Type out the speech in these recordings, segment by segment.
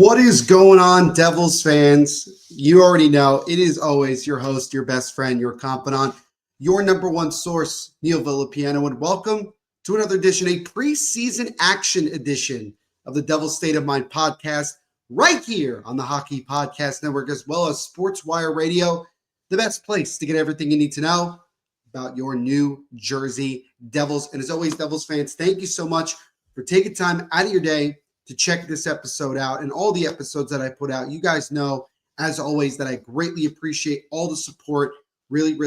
What is going on, Devils fans? You already know it is always your host, your best friend, your confidant, your number one source, Neil Villapiano, and welcome to another edition, a preseason action edition of the Devils State of Mind podcast, right here on the Hockey Podcast Network, as well as Sports Wire Radio, the best place to get everything you need to know about your New Jersey Devils. And as always, Devils fans, thank you so much for taking time out of your day to check this episode out and all the episodes that I put out. You guys know, as always, that I greatly appreciate all the support. Really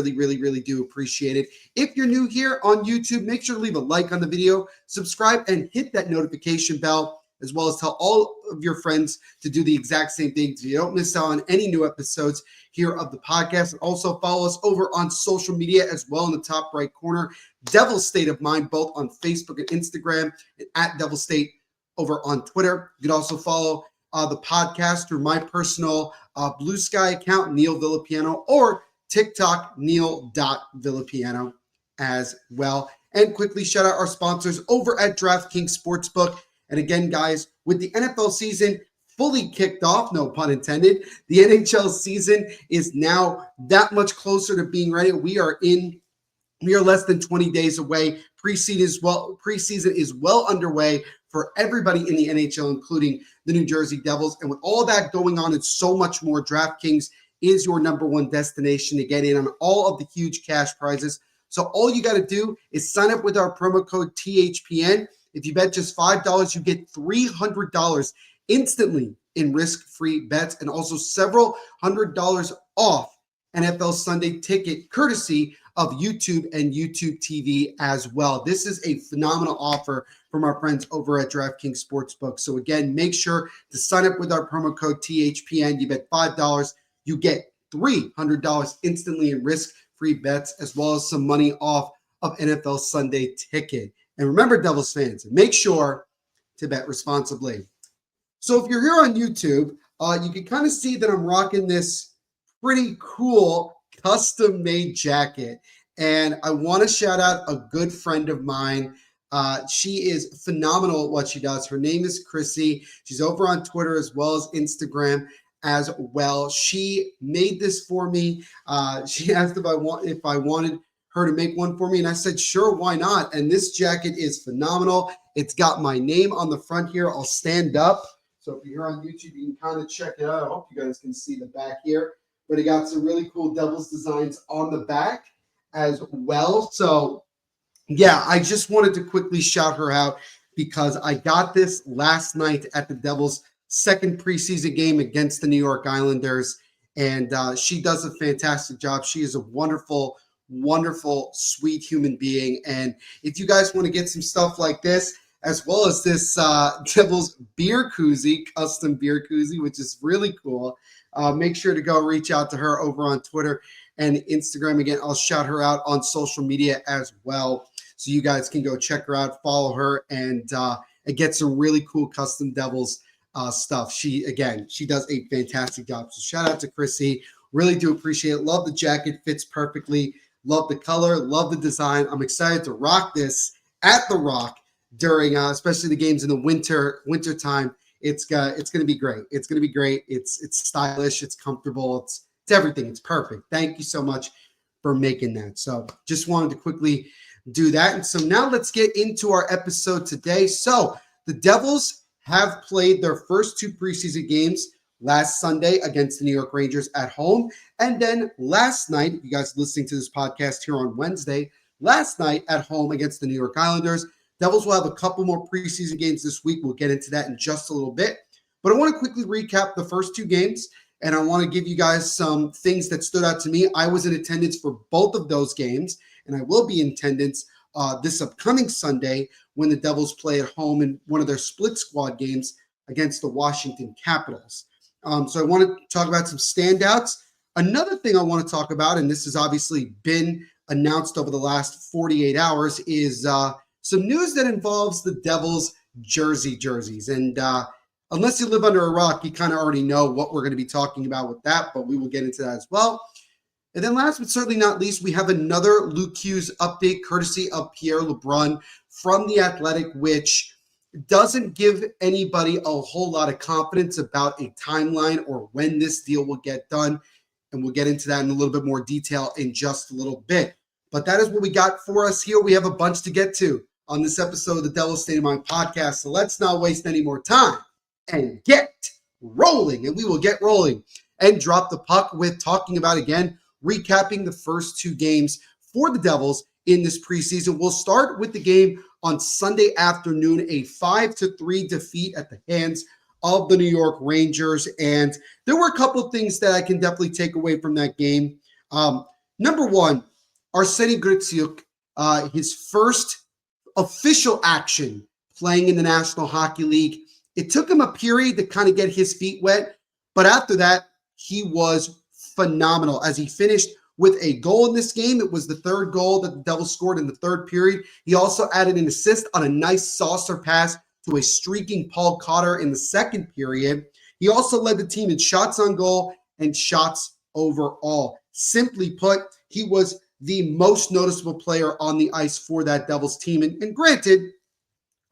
do appreciate it. If you're new here on YouTube, make sure to leave a like on the video, subscribe, and hit that notification bell, as well as tell all of your friends to do the exact same thing so you don't miss out on any new episodes here of the podcast. And also follow us over on social media as well in the top right corner, Devils State of Mind, both on Facebook and Instagram, and at Devils State over on Twitter. You can also follow the podcast through my personal BlueSky account, Neil Villapiano, or TikTok, Neil.Villapiano as well. And quickly shout out our sponsors over at DraftKings Sportsbook. And again, guys, with the NFL season fully kicked off, no pun intended, the NHL season is now that much closer to being ready. We are less than 20 days away. Preseason is well underway for everybody in the NHL, including the New Jersey Devils. And with all that going on and so much more, DraftKings is your number one destination to get in on all of the huge cash prizes. So all you got to do is sign up with our promo code THPN. If you bet just $5, you get $300 instantly in risk-free bets and also several $100 off NFL Sunday ticket, courtesy of YouTube and YouTube TV as well. This is a phenomenal offer from our friends over at DraftKings Sportsbook. So again, make sure to sign up with our promo code THPN. You bet $5, you get $300 instantly in risk-free bets, as well as some money off of NFL Sunday ticket. And remember, Devils fans, make sure to bet responsibly. So if you're here on YouTube, you can kind of see that I'm rocking this pretty cool custom-made jacket. And I want to shout out a good friend of mine. She is phenomenal at what she does. Her name is Chrissy. She's over on Twitter as well as Instagram as well. She made this for me. She asked if I wanted her to make one for me, and I said, sure, why not? And this jacket is phenomenal. It's got my name on the front here. I'll stand up. So if you're on YouTube, you can kind of check it out. I hope you guys can see the back here. But it got some really cool Devils designs on the back as well. So yeah, I just wanted to quickly shout her out because I got this last night at the Devils' second preseason game against the New York Islanders. And she does a fantastic job. She is a wonderful, sweet human being. And if you guys want to get some stuff like this, as well as this Devils beer koozie, custom beer koozie, which is really cool, make sure to go reach out to her over on Twitter and Instagram. Again, I'll shout her out on social media as well. So you guys can go check her out, follow her, and get some really cool custom Devils stuff. She does a fantastic job. So shout out to Chrissy. Really do appreciate it. Love the jacket. Fits perfectly. Love the color. Love the design. I'm excited to rock this at the Rock during especially the games in the winter time. It's going to be great. It's going to be great. It's stylish. It's comfortable. It's everything. It's perfect. Thank you so much for making that. So just wanted to quickly do that. And so now let's get into our episode today. So the Devils have played their first two preseason games last Sunday against the New York Rangers at home. And then last night, if you guys are listening to this podcast here on Wednesday, last night at home against the New York Islanders. Devils will have a couple more preseason games this week. We'll get into that in just a little bit. But I want to quickly recap the first two games, and I want to give you guys some things that stood out to me. I was in attendance for both of those games, and I will be in attendance this upcoming Sunday when the Devils play at home in one of their split squad games against the Washington Capitals. So I want to talk about some standouts. Another thing I want to talk about, and this has obviously been announced over the last 48 hours, is some news that involves the Devils jerseys. And unless you live under a rock, you kind of already know what we're going to be talking about with that, but we will get into that as well. And then last but certainly not least, we have another Luke Hughes update courtesy of Pierre LeBrun from The Athletic, which doesn't give anybody a whole lot of confidence about a timeline or when this deal will get done. And we'll get into that in a little bit more detail in just a little bit. But that is what we got for us here. We have a bunch to get to on this episode of the Devil's State of Mind podcast. So let's not waste any more time and get rolling. And we will get rolling and drop the puck with talking about, again, recapping the first two games for the Devils in this preseason. We'll start with the game on Sunday afternoon, a 5-3 defeat at the hands of the New York Rangers. And there were a couple of things that I can definitely take away from that game. Number one, Arsenij Griciuk, his first official action playing in the National Hockey League. It took him a period to kind of get his feet wet, but after that, he was phenomenal as he finished with a goal in this game. It was the third goal that the Devils scored in the third period. He also added an assist on a nice saucer pass to a streaking Paul Cotter in the second period. He also led the team in shots on goal and shots overall. Simply put, he was the most noticeable player on the ice for that Devils team. And granted,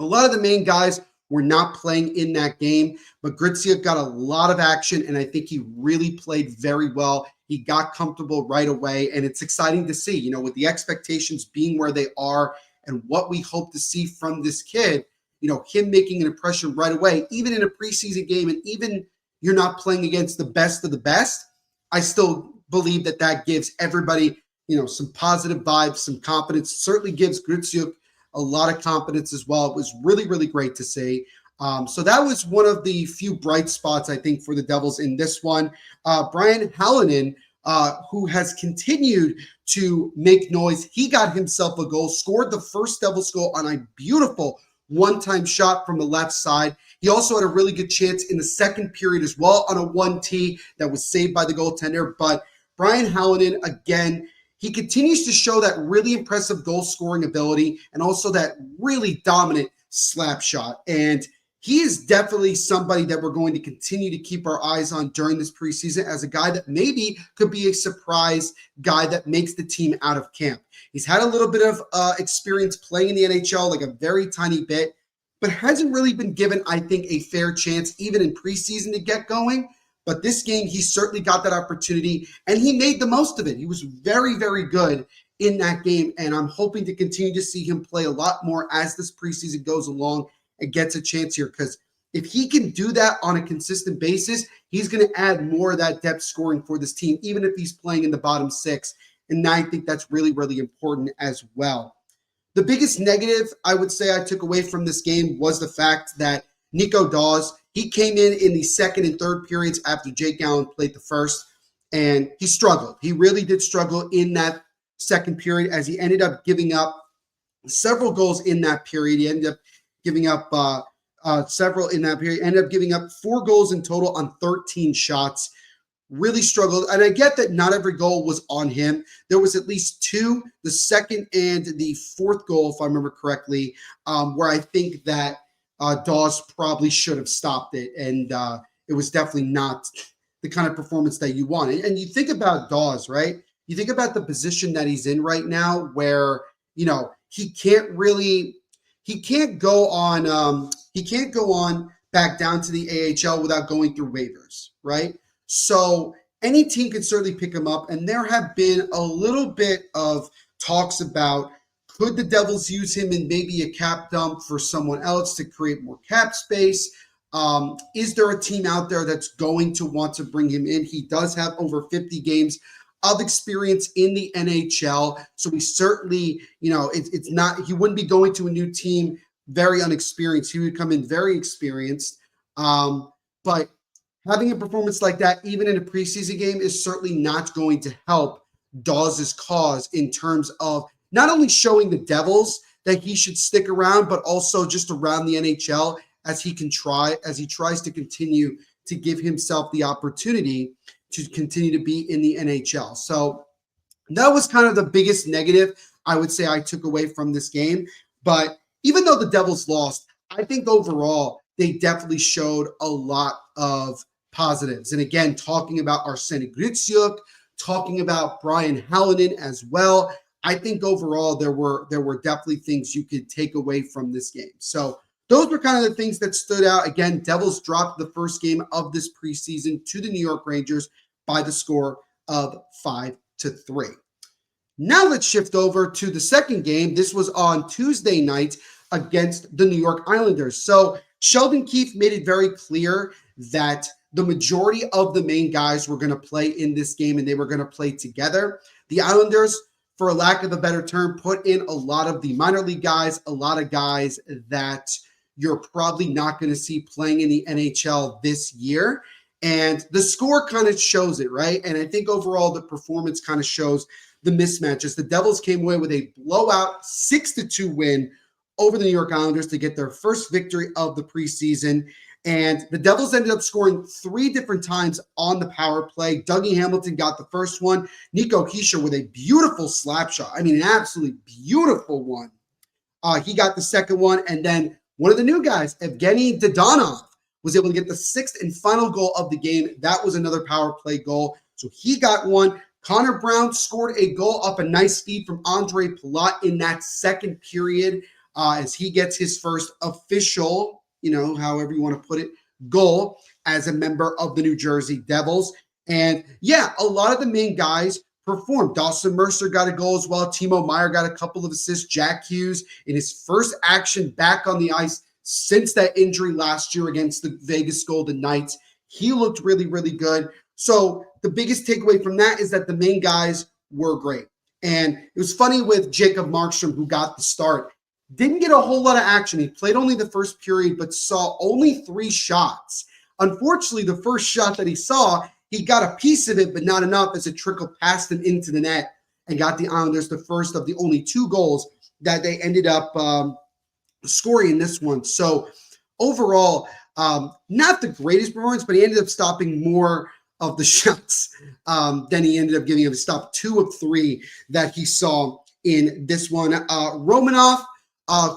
a lot of the main guys were not playing in that game, but Griciuk got a lot of action, and I think he really played very well. He got comfortable right away, and it's exciting to see, with the expectations being where they are and what we hope to see from this kid, him making an impression right away, even in a preseason game, and even you're not playing against the best of the best, I still believe that gives everybody, some positive vibes, some confidence. Certainly gives Griciuk a lot of confidence as well. It was really, really great to see. So that was one of the few bright spots, I think, for the Devils in this one. Brian Hallinan, who has continued to make noise, he got himself a goal, scored the first Devils goal on a beautiful one-time shot from the left side. He also had a really good chance in the second period as well on a 1T that was saved by the goaltender. But Brian Hallinan, again, he continues to show that really impressive goal-scoring ability and also that really dominant slap shot. And he is definitely somebody that we're going to continue to keep our eyes on during this preseason as a guy that maybe could be a surprise guy that makes the team out of camp. He's had a little bit of experience playing in the NHL, like a very tiny bit, but hasn't really been given, I think, a fair chance even in preseason to get going. But this game, he certainly got that opportunity, and he made the most of it. He was very, very good in that game, and I'm hoping to continue to see him play a lot more as this preseason goes along and gets a chance here, because if he can do that on a consistent basis, he's going to add more of that depth scoring for this team, even if he's playing in the bottom six, and I think that's really, really important as well. The biggest negative I would say I took away from this game was the fact that Nico Daws, he came in the second and third periods after Jake Allen played the first, and he struggled. He really did struggle in that second period as he ended up giving up several goals in that period. He ended up giving up several in that period, ended up giving up 4 goals in total on 13 shots. Really struggled. And I get that not every goal was on him. There was at least 2, the second and the fourth goal, if I remember correctly, where I think that Dawes probably should have stopped it. And it was definitely not the kind of performance that you want. And you think about Dawes, right? You think about the position that he's in right now where, he can't go on back down to the AHL without going through waivers, right? So any team can certainly pick him up. And there have been a little bit of talks about, could the Devils use him in maybe a cap dump for someone else to create more cap space? Is there a team out there that's going to want to bring him in? He does have over 50 games of experience in the NHL. So he certainly, it's not, he wouldn't be going to a new team very unexperienced. He would come in very experienced. But having a performance like that, even in a preseason game, is certainly not going to help Dawes' cause in terms of not only showing the Devils that he should stick around, but also just around the NHL as he tries to continue to give himself the opportunity to continue to be in the NHL. So that was kind of the biggest negative I would say I took away from this game. But even though the Devils lost, I think overall they definitely showed a lot of positives. And again, talking about Arsenij Griciuk, talking about Brian Hallinan as well, I think overall there were definitely things you could take away from this game. So those were kind of the things that stood out. Again, Devils dropped the first game of this preseason to the New York Rangers by the score of 5-3. Now let's shift over to the second game. This was on Tuesday night against the New York Islanders. So Sheldon Keefe made it very clear that the majority of the main guys were going to play in this game and they were going to play together. The Islanders, for a lack of a better term, put in a lot of the minor league guys, a lot of guys that you're probably not going to see playing in the NHL this year. And the score kind of shows it, right? And I think overall the performance kind of shows the mismatches. The Devils came away with a blowout 6-2 win over the New York Islanders to get their first victory of the preseason. And the Devils ended up scoring 3 different times on the power play. Dougie Hamilton got the first one. Nico Hischier with a beautiful slap shot. I mean, an absolutely beautiful one. He got the second one. And then one of the new guys, Evgeny Dadonov, was able to get the 6th and final goal of the game. That was another power play goal. So he got one. Connor Brown scored a goal up a nice feed from Andre Palat in that second period as he gets his first official, however you want to put it, goal as a member of the New Jersey Devils. And yeah, a lot of the main guys performed. Dawson Mercer got a goal as well. Timo Meier got a couple of assists. Jack Hughes in his first action back on the ice since that injury last year against the Vegas Golden Knights. He looked really, really good. So the biggest takeaway from that is that the main guys were great. And it was funny with Jacob Markstrom, who got the start. Didn't get a whole lot of action. He played only the first period, but saw only 3 shots. Unfortunately, the first shot that he saw, he got a piece of it, but not enough as it trickled past him into the net and got the Islanders the first of the only 2 goals that they ended up scoring in this one. So overall, not the greatest performance, but he ended up stopping more of the shots than he ended up giving him. Stopped 2 of 3 that he saw in this one. Romanov,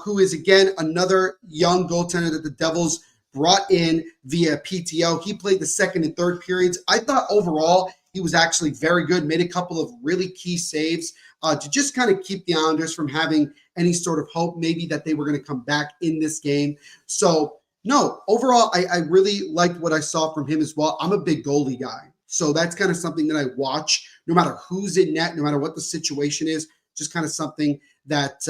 who is, again, another young goaltender that the Devils brought in via PTO. He played the second and third periods. I thought overall he was actually very good, made a couple of really key saves to just kind of keep the Islanders from having any sort of hope maybe that they were going to come back in this game. So, no, overall, I really liked what I saw from him as well. I'm a big goalie guy. So that's kind of something that I watch no matter who's in net, no matter what the situation is, just kind of something that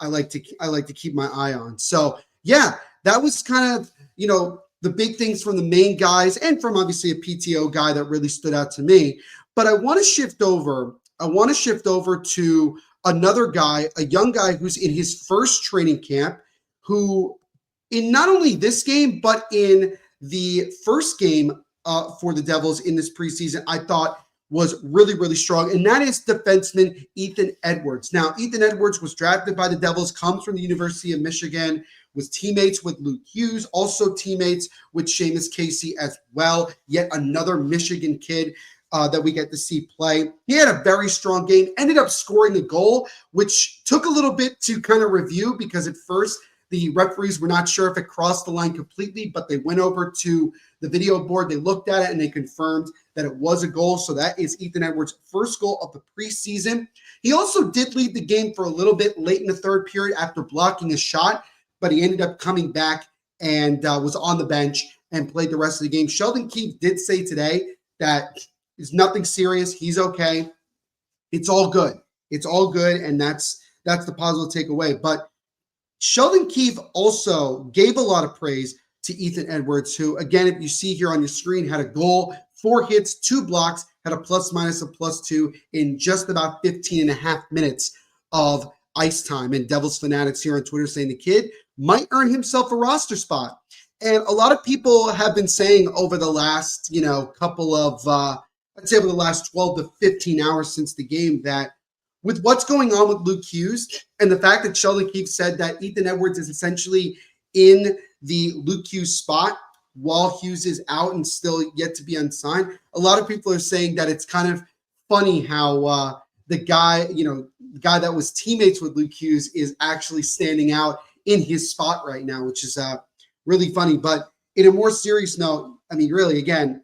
I like to keep my eye on. So, yeah, that was kind of, the big things from the main guys and from obviously a PTO guy that really stood out to me. But I want to shift over to another guy, a young guy who's in his first training camp, who in not only this game, but in the first game for the Devils in this preseason, I thought was really, really strong. And that is defenseman Ethan Edwards. Now, Ethan Edwards was drafted by the Devils, comes from the University of Michigan, was teammates with Luke Hughes, also teammates with Seamus Casey as well. Yet another Michigan kid that we get to see play. He had a very strong game, ended up scoring a goal, which took a little bit to kind of review because at first the referees were not sure if it crossed the line completely, but they went over to the video board, they looked at it, and they confirmed that it was a goal. So that is Ethan Edwards' first goal of the preseason. He also did lead the game for a little bit late in the third period after blocking a shot, but he ended up coming back and was on the bench and played the rest of the game. Sheldon Keefe did say today that it's nothing serious. He's okay. It's all good. It's all good, and that's the positive takeaway. But Sheldon Keefe also gave a lot of praise to Ethan Edwards, who, again, if you see here on your screen, had a goal, 4 hits, 2 blocks, had a plus-minus of +2 in just about 15 and a half minutes of ice time. And Devils fanatics here on Twitter saying the kid might earn himself a roster spot. And a lot of people have been saying over the last, couple of, I'd say over the last 12 to 15 hours since the game that with what's going on with Luke Hughes and the fact that Sheldon Keefe said that Ethan Edwards is essentially in the Luke Hughes spot while Hughes is out and still yet to be unsigned, a lot of people are saying that it's kind of funny how the guy that was teammates with Luke Hughes is actually standing out in his spot right now, which is really funny. But in a more serious note, I mean, really, again,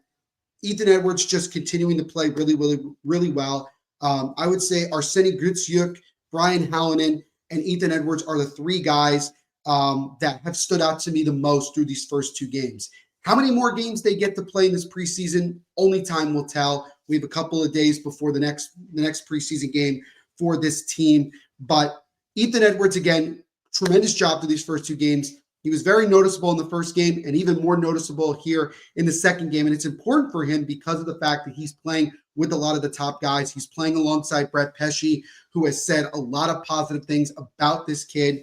Ethan Edwards just continuing to play really, really, really well. I would say Arseny Gutsyuk, Brian Hallinan, and Ethan Edwards are the 3 guys that have stood out to me the most through these first 2 games. How many more games they get to play in this preseason, only time will tell. We have a couple of days before the next preseason game for this team. But Ethan Edwards, again, tremendous job through these first 2 games. He was very noticeable in the first game and even more noticeable here in the second game. And it's important for him because of the fact that he's playing with a lot of the top guys. He's playing alongside Brett Pesce, who has said a lot of positive things about this kid.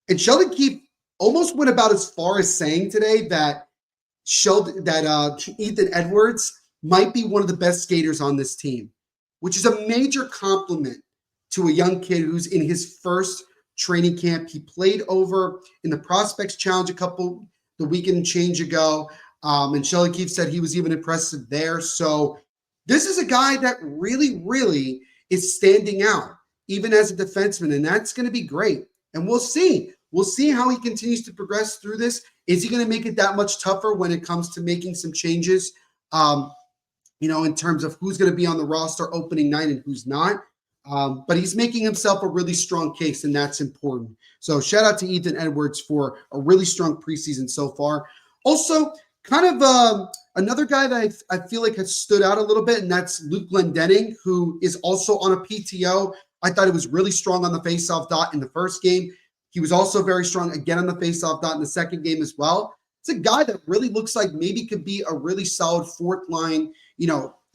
And Sheldon Keefe almost went about as far as saying today that Ethan Edwards might be one of the best skaters on this team, which is a major compliment to a young kid who's in his first training camp. He played over in the Prospects Challenge the weekend and change ago, and Sheldon Keefe said he was even impressive there. So this is a guy that really, really is standing out, even as a defenseman, and that's going to be great. And we'll see. We'll see how he continues to progress through this. Is he going to make it that much tougher when it comes to making some changes, in terms of who's going to be on the roster opening night and who's not? But he's making himself a really strong case, and that's important. So shout out to Ethan Edwards for a really strong preseason so far. Also, kind of another guy that I feel like has stood out a little bit, and that's Luke Glendening, who is also on a PTO. I thought he was really strong on the faceoff dot in the first game. He was also very strong again on the faceoff dot in the second game as well. It's a guy that really looks like maybe could be a really solid fourth line,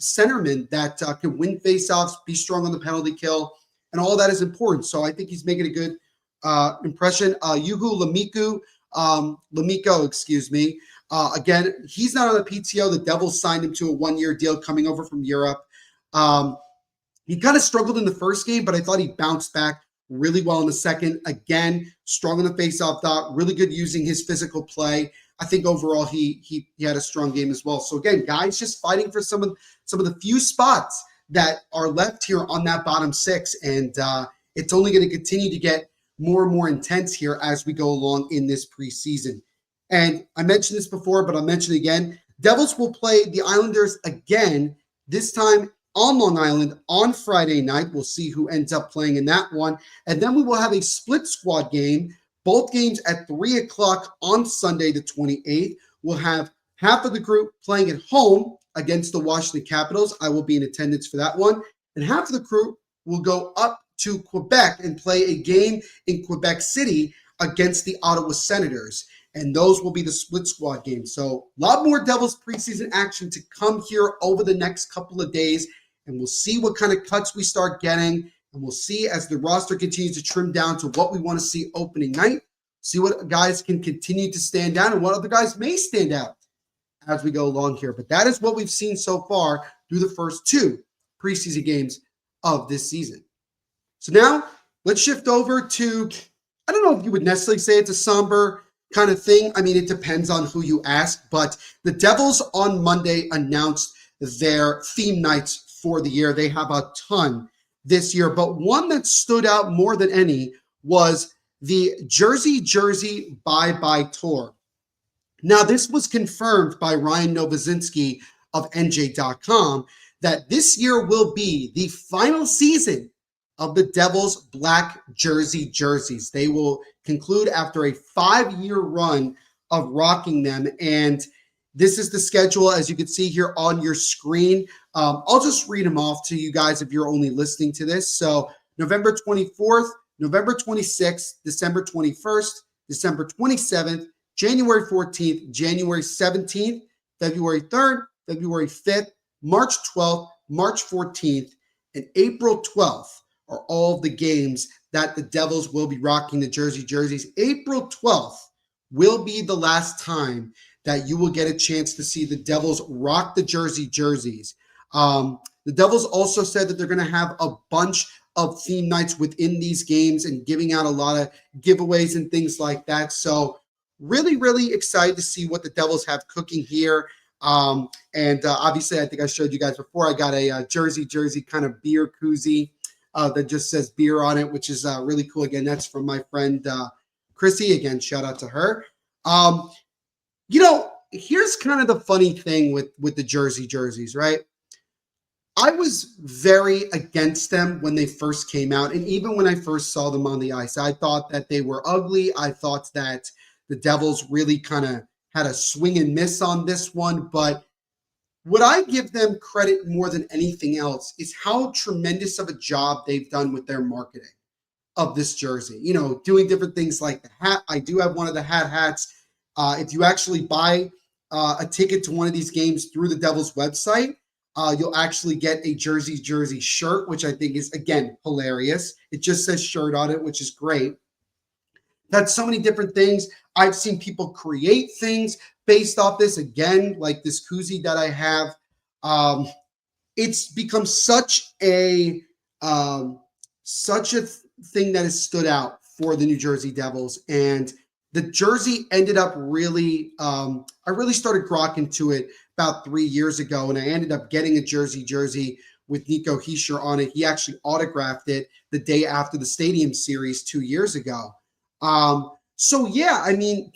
centerman that can win faceoffs, be strong on the penalty kill, and all that is important. So I think he's making a good impression. Yuhu Lamico, excuse me. Again, he's not on the PTO. The Devils signed him to a 1-year deal coming over from Europe. He kind of struggled in the first game, but I thought he bounced back really well in the second. Again, strong on the faceoff dot, really good using his physical play. I think overall he had a strong game as well. So again, guys just fighting for some of the few spots that are left here on that bottom 6, and it's only going to continue to get more and more intense here as we go along in this preseason. And I mentioned this before, but I'll mention it again. Devils will play the Islanders again, this time on Long Island on Friday night. We'll see who ends up playing in that one. And then we will have a split squad game, both games at 3 o'clock on Sunday the 28th. We'll have half of the group playing at home against the Washington Capitals. I will be in attendance for that one. And half of the crew will go up to Quebec and play a game in Quebec City against the Ottawa Senators. And those will be the split squad games. So a lot more Devils preseason action to come here over the next couple of days. And we'll see what kind of cuts we start getting. And we'll see as the roster continues to trim down to what we want to see opening night. See what guys can continue to stand out and what other guys may stand out as we go along here. But that is what we've seen so far through the first 2 preseason games of this season. So now let's shift over to, I don't know if you would necessarily say it's a somber kind of thing. I mean, it depends on who you ask, but the Devils on Monday announced their theme nights for the year. They have a ton this year, but one that stood out more than any was the Jersey Bye-Bye Tour. Now, this was confirmed by Ryan Novozinski of NJ.com that this year will be the final season of the Devils' black jersey jerseys. They will conclude after a 5-year run of rocking them. And this is the schedule, as you can see here on your screen. I'll just read them off to you guys if you're only listening to this. So November 24th, November 26th, December 21st, December 27th, January 14th, January 17th, February 3rd, February 5th, March 12th, March 14th, and April 12th are all of the games that the Devils will be rocking the jersey jerseys. April 12th will be the last time that you will get a chance to see the Devils rock the jersey jerseys. The Devils also said that they're going to have a bunch of theme nights within these games and giving out a lot of giveaways and things like that. So really, really excited to see what the Devils have cooking here. Obviously, I think I showed you guys before, I got a jersey kind of beer koozie that just says beer on it, which is really cool. Again, that's from my friend Chrissy. Again, shout out to her. Here's kind of the funny thing with the jersey jerseys, right? I was very against them when they first came out. And even when I first saw them on the ice, I thought that they were ugly. I thought that the Devils really kind of had a swing and miss on this one. But what I give them credit more than anything else is how tremendous of a job they've done with their marketing of this jersey. You know, doing different things like the hat. I do have one of the hats. If you actually buy a ticket to one of these games through the Devils website, you'll actually get a jersey shirt, which I think is, again, hilarious. It just says shirt on it, which is great. That's so many different things. I've seen people create things based off this. Again, like this koozie that I have. It's become such a thing that has stood out for the New Jersey Devils, and the jersey ended up really. I really started grokking to it about 3 years ago, and I ended up getting a jersey with Nico Hischier on it. He actually autographed it the day after the Stadium Series 2 years ago. So yeah, I mean,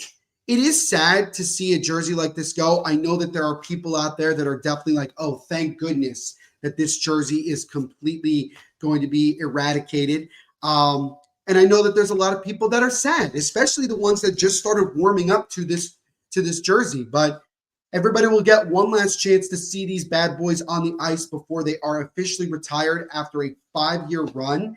it is sad to see a jersey like this go. I know that there are people out there that are definitely like, oh, thank goodness that this jersey is completely going to be eradicated. And I know that there's a lot of people that are sad, especially the ones that just started warming up to this jersey. But everybody will get one last chance to see these bad boys on the ice before they are officially retired after a 5-year run.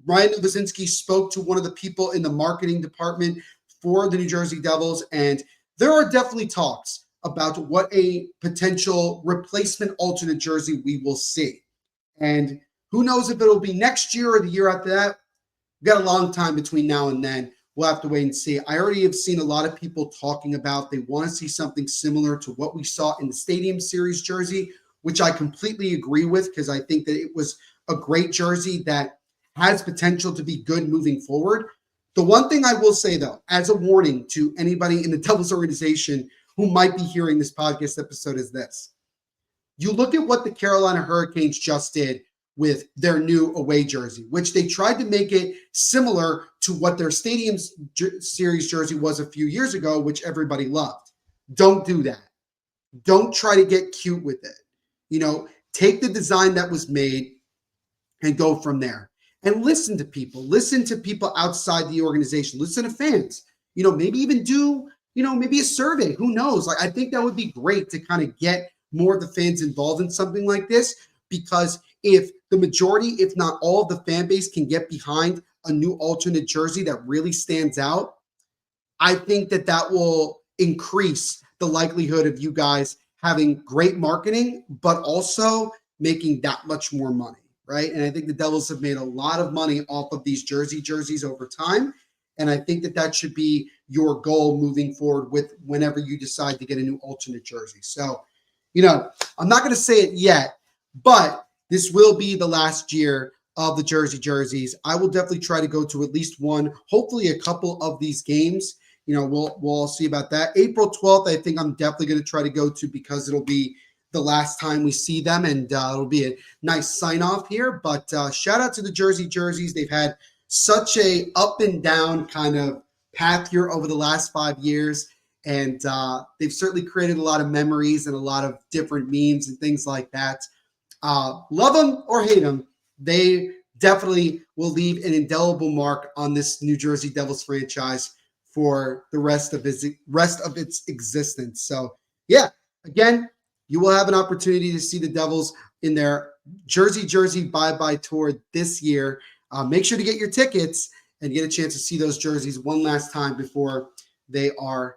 Ryan Novosinski spoke to one of the people in the marketing department for the New Jersey Devils, and there are definitely talks about what a potential replacement alternate jersey we will see. And who knows if it'll be next year or the year after that. We've got a long time between now and then. We'll have to wait and see. I already have seen a lot of people talking about they want to see something similar to what we saw in the Stadium Series jersey, which I completely agree with because I think that it was a great jersey that has potential to be good moving forward. The one thing I will say, though, as a warning to anybody in the Devils organization who might be hearing this podcast episode is this. You look at what the Carolina Hurricanes just did with their new away jersey, which they tried to make it similar to what their Stadium Series jersey was a few years ago, which everybody loved. Don't do that. Don't try to get cute with it. You know, take the design that was made and go from there. And listen to people. Listen to people outside the organization. Listen to fans. You know, maybe even do, maybe a survey. Who knows? Like, I think that would be great to kind of get more of the fans involved in something like this, because if the majority, if not all of the fan base can get behind a new alternate jersey that really stands out, I think that that will increase the likelihood of you guys having great marketing, but also making that much more money, right? And I think the Devils have made a lot of money off of these jerseys over time. And I think that that should be your goal moving forward with whenever you decide to get a new alternate jersey. So, I'm not going to say it yet, but this will be the last year of the jerseys. I will definitely try to go to at least one, hopefully a couple of these games. We'll all see about that. April 12th, I think I'm definitely going to try to go to because it'll be the last time we see them, and it'll be a nice sign-off here. But shout out to the jerseys. They've had such a up and down kind of path here over the last 5 years. And they've certainly created a lot of memories and a lot of different memes and things like that. Love them or hate them, they definitely will leave an indelible mark on this New Jersey Devils franchise for the rest of its existence. So, yeah, again, you will have an opportunity to see the Devils in their jersey bye-bye tour this year. Make sure to get your tickets and get a chance to see those jerseys one last time before they are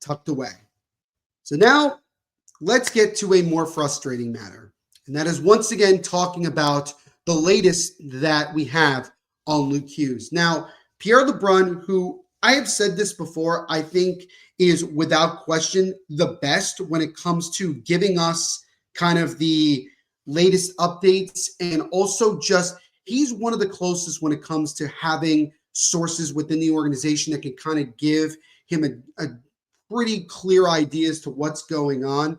tucked away. So now let's get to a more frustrating matter. And that is once again talking about the latest that we have on Luke Hughes. Now, Pierre LeBrun, who I have said this before, I think is without question the best when it comes to giving us kind of the latest updates, and also just he's one of the closest when it comes to having sources within the organization that can kind of give him a pretty clear idea as to what's going on.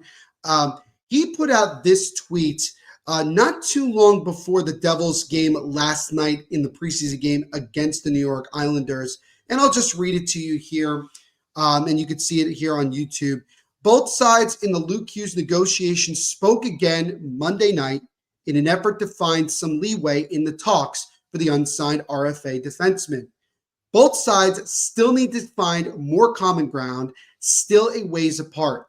He put out this tweet not too long before the Devils game last night in the preseason game against the New York Islanders. And I'll just read it to you here. And you can see it here on YouTube. Both sides in the Luke Hughes negotiation spoke again Monday night in an effort to find some leeway in the talks for the unsigned RFA defenseman. Both sides still need to find more common ground, still a ways apart.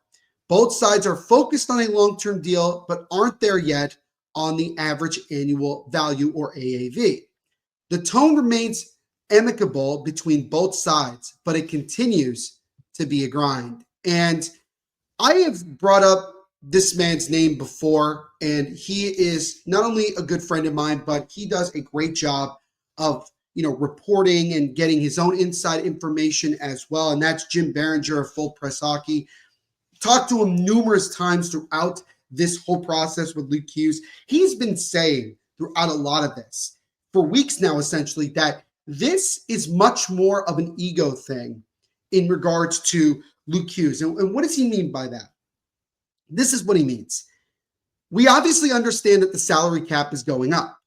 Both sides are focused on a long-term deal, but aren't there yet on the average annual value, or AAV. The tone remains amicable between both sides, but it continues to be a grind. And I have brought up this man's name before, and he is not only a good friend of mine, but he does a great job of reporting and getting his own inside information as well. And that's Jim Barringer of Full Press Hockey. Talked to him numerous times throughout this whole process with Luke Hughes. He's been saying throughout a lot of this for weeks now, essentially, that this is much more of an ego thing in regards to Luke Hughes. And what does he mean by that? This is what he means. We obviously understand that the salary cap is going up.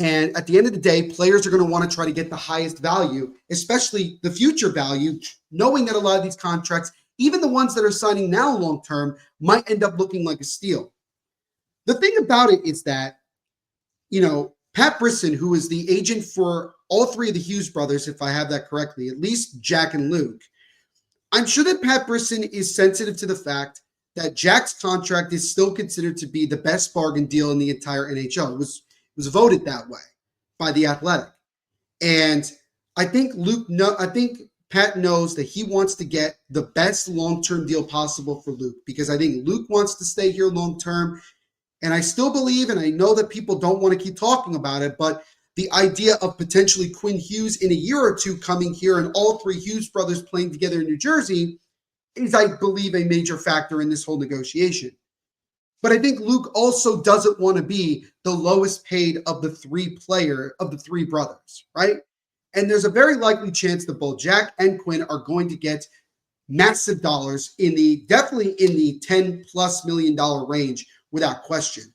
And at the end of the day, players are going to want to try to get the highest value, especially the future value, knowing that a lot of these contracts, even the ones that are signing now long-term, might end up looking like a steal. The thing about it is that, Pat Brisson, who is the agent for all three of the Hughes brothers, if I have that correctly, at least Jack and Luke, I'm sure that Pat Brisson is sensitive to the fact that Jack's contract is still considered to be the best bargain deal in the entire NHL. It was voted that way by The Athletic. And I think Pat knows that he wants to get the best long-term deal possible for Luke, because I think Luke wants to stay here long-term. And I still believe, and I know that people don't want to keep talking about it, but the idea of potentially Quinn Hughes in a year or two coming here and all three Hughes brothers playing together in New Jersey is, I believe, a major factor in this whole negotiation. But I think Luke also doesn't want to be the lowest paid of the three brothers, right? And there's a very likely chance that both Jack and Quinn are going to get massive dollars definitely in the $10+ million range, without question.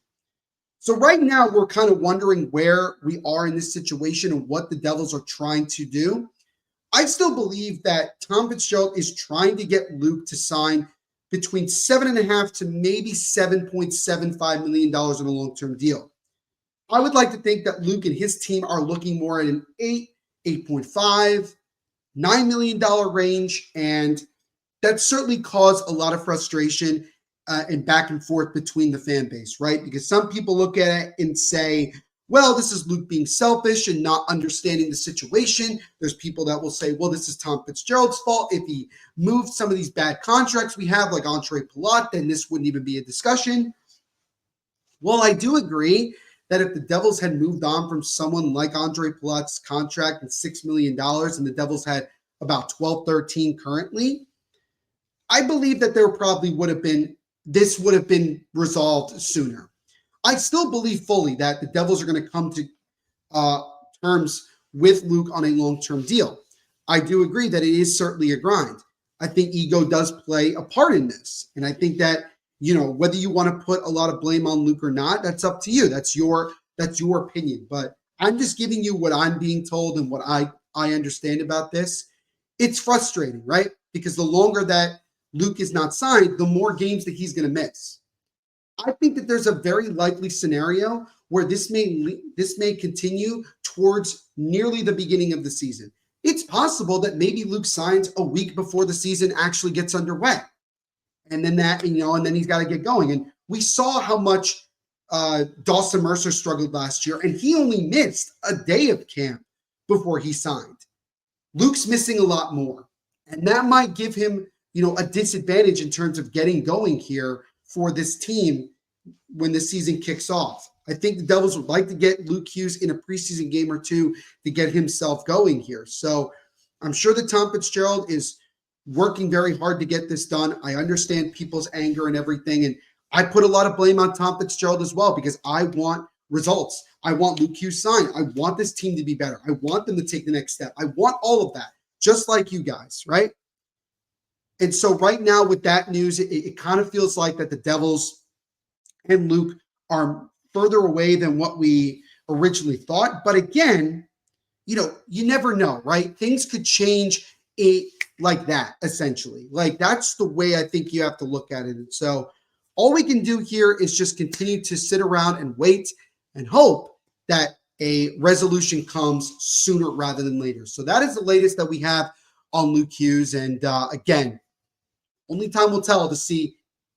So right now we're kind of wondering where we are in this situation and what the Devils are trying to do. I still believe that Tom Fitzgerald is trying to get Luke to sign between $7.5 to maybe $7.75 million in a long-term deal. I would like to think that Luke and his team are looking more at an $8.5, $9 million range, and that certainly caused a lot of frustration and back and forth between the fan base, right? Because some people look at it and say, well, this is Luke being selfish and not understanding the situation. There's people that will say, well, this is Tom Fitzgerald's fault. If he moved some of these bad contracts we have, like Andre Palat, then this wouldn't even be a discussion. Well, I do agree that if the Devils had moved on from someone like Andre Palat's contract at $6 million and the Devils had about 12, 13 currently, I believe that this would have been resolved sooner. I still believe fully that the Devils are going to come to terms with Luke on a long-term deal. I do agree that it is certainly a grind. I think ego does play a part in this. And I think that, whether you want to put a lot of blame on Luke or not, that's up to you. That's your opinion. But I'm just giving you what I'm being told and what I understand about this. It's frustrating, right? Because the longer that Luke is not signed, the more games that he's going to miss. I think that there's a very likely scenario where this may continue towards nearly the beginning of the season. It's possible that maybe Luke signs a week before the season actually gets underway. And then and then he's got to get going. And we saw how much Dawson Mercer struggled last year, and he only missed a day of camp before he signed. Luke's missing a lot more. And that might give him, a disadvantage in terms of getting going here for this team when the season kicks off. I think the Devils would like to get Luke Hughes in a preseason game or two to get himself going here. So I'm sure that Tom Fitzgerald is working very hard to get this done. I understand people's anger and everything. And I put a lot of blame on Tom Fitzgerald as well, because I want results. I want Luke Hughes signed. I want this team to be better. I want them to take the next step. I want all of that, just like you guys, right? And so right now with that news, it kind of feels like that the Devils and Luke are further away than what we originally thought. But again, you never know, right? Things could change like that, essentially. Like, that's the way I think you have to look at it. And so all we can do here is just continue to sit around and wait and hope that a resolution comes sooner rather than later. So that is the latest that we have on Luke Hughes. And again, only time will tell to see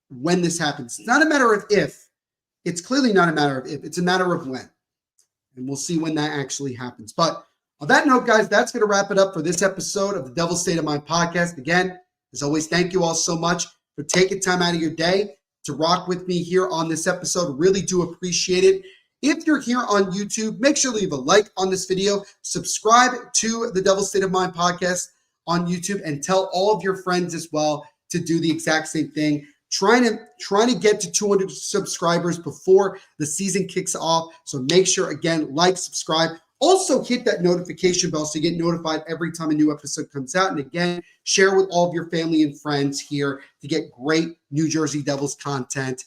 when this happens. It's not a matter of if. It's clearly not a matter of if. It's a matter of when. And we'll see when that actually happens. But on that note, guys, that's going to wrap it up for this episode of the Devil's State of Mind podcast. Again, as always, thank you all so much for taking time out of your day to rock with me here on this episode. Really do appreciate it. If you're here on YouTube, make sure to leave a like on this video. Subscribe to the Devil's State of Mind podcast on YouTube and tell all of your friends as well to do the exact same thing. Trying to get to 200 subscribers before the season kicks off. So make sure, again, like, subscribe. Also, hit that notification bell so you get notified every time a new episode comes out. And again, share with all of your family and friends here to get great New Jersey Devils content.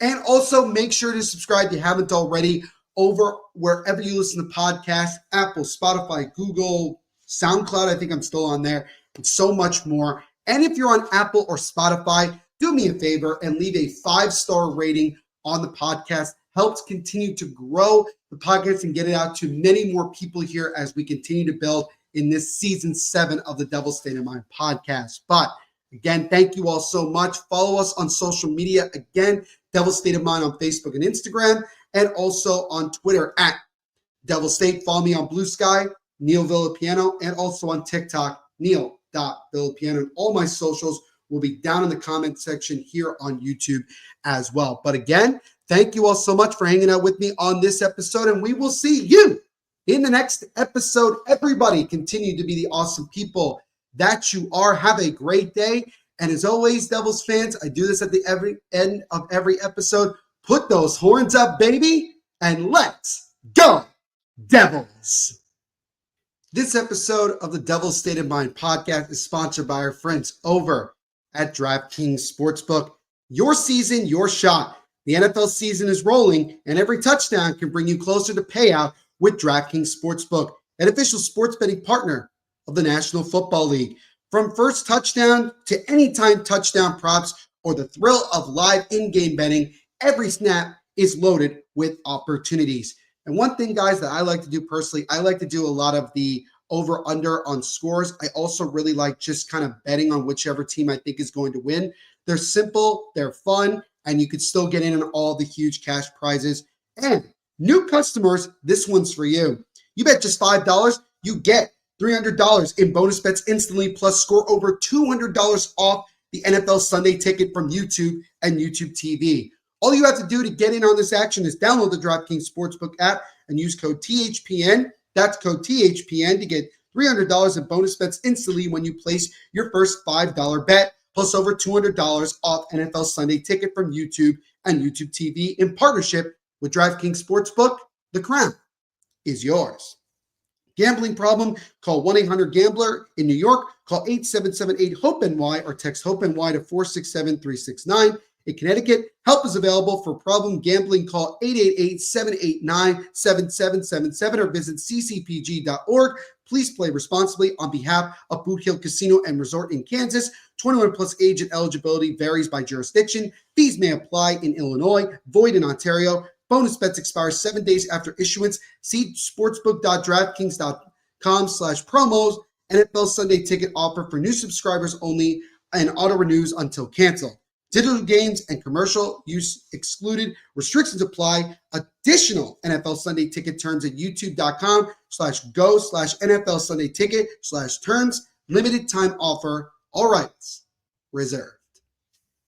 And also, make sure to subscribe if you haven't already over wherever you listen to podcasts, Apple, Spotify, Google, SoundCloud. I think I'm still on there, and so much more. And if you're on Apple or Spotify, do me a favor and leave a 5-star rating on the podcast. Helps continue to grow the podcast and get it out to many more people here as we continue to build in this season 7 of the Devil's State of Mind podcast. But again, thank you all so much. Follow us on social media. Again, Devil's State of Mind on Facebook and Instagram, and also on Twitter at Devil's State. Follow me on BlueSky, Neil Villapiano, and also on TikTok, Neil.Villapiano. And all my socials will be down in the comment section here on YouTube as well. But again, thank you all so much for hanging out with me on this episode, and we will see you in the next episode. Everybody continue to be the awesome people that you are. Have a great day. And as always, Devils fans, I do this at the end of every episode. Put those horns up, baby, and let's go, Devils. This episode of the Devil's State of Mind podcast is sponsored by our friends over at DraftKings Sportsbook. Your season, your shot. The NFL season is rolling, and every touchdown can bring you closer to payout with DraftKings Sportsbook, an official sports betting partner of the National Football League. From first touchdown to anytime touchdown props or the thrill of live in-game betting, every snap is loaded with opportunities. And one thing, guys, that I like to do personally, I like to do a lot of the over-under on scores. I also really like just kind of betting on whichever team I think is going to win. They're simple, they're fun, and you could still get in on all the huge cash prizes. And new customers, this one's for you. You bet just $5, you get $300 in bonus bets instantly, plus score over $200 off the NFL Sunday ticket from YouTube and YouTube TV. All you have to do to get in on this action is download the DraftKings Sportsbook app and use code THPN. That's code THPN to get $300 in bonus bets instantly when you place your first $5 bet, plus over $200 off NFL Sunday ticket from YouTube and YouTube TV in partnership with DraftKings Sportsbook. The crown is yours. Gambling problem? Call 1-800-GAMBLER. In New York, call 877-8-HOPE-NY or text HOPE-NY to 467-369. In Connecticut, help is available for problem gambling. Call 888-789-7777 or visit ccpg.org. Please play responsibly on behalf of Boot Hill Casino and Resort in Kansas. 21 plus age and eligibility varies by jurisdiction. Fees may apply in Illinois, void in Ontario. Bonus bets expire 7 days after issuance. See sportsbook.draftkings.com/promos. NFL Sunday ticket offer for new subscribers only and auto renews until canceled. Digital games and commercial use excluded. Restrictions apply. Additional NFL Sunday ticket terms at youtube.com/go/NFL Sunday ticket/terms. Limited time offer. All rights reserved.